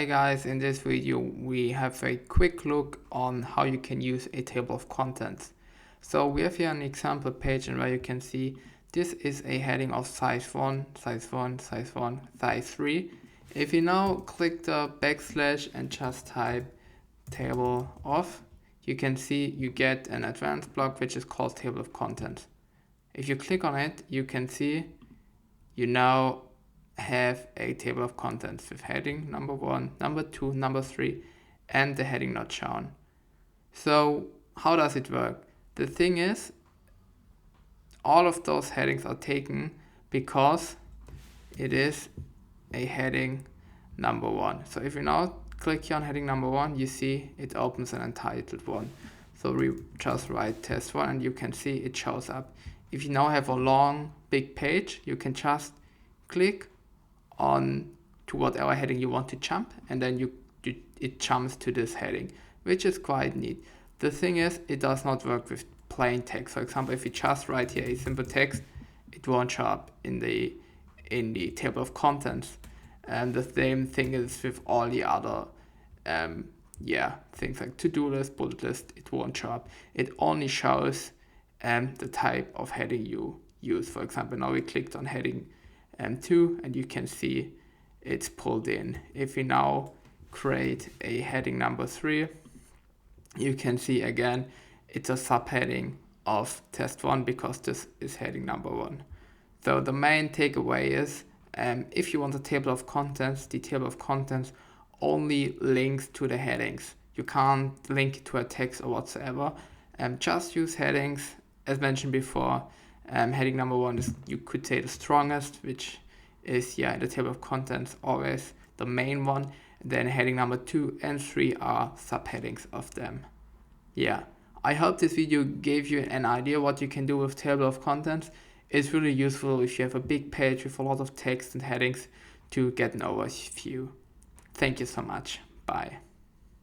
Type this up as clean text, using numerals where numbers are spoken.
Hi guys, in this video we have a quick look on how you can use a table of contents. So we have here an example page and where you can see this is a heading of size 1, size 1, size 1, size 3. If you now click the backslash and just type table of, you can see you get an advanced block which is called table of contents. If you click on it, you can see you now have a table of contents with heading number 1, number 2, number 3, and the heading not shown. So how does it work? The thing is, all of those headings are taken because it is a heading number 1. So if you now click here on heading number 1, you see it opens an entitled one. So we just write test 1 and you can see it shows up. If you now have a long big page, you can just click on to whatever heading you want to jump, and then it jumps to this heading, which is quite neat. The thing is, it does not work with plain text. For example, if you just write here a simple text, it won't show up in the table of contents. And the same thing is with all the other things like to-do list, bullet list. It won't show up. It only shows the type of heading you use. For example, now we clicked on heading 2 and you can see it's pulled in. If we now create a heading number 3, you can see again it's a subheading of test 1 because this is heading number 1. So the main takeaway is if you want a table of contents, the table of contents only links to the headings. You can't link it to a text or whatsoever. Just use headings. As mentioned before, heading number 1 is, you could say, the strongest, which is in the table of contents always the main one. Then heading number 2 and 3 are subheadings of them. I hope this video gave you an idea what you can do with table of contents. It's really useful if you have a big page with a lot of text and headings to get an overview. Thank you so much. Bye.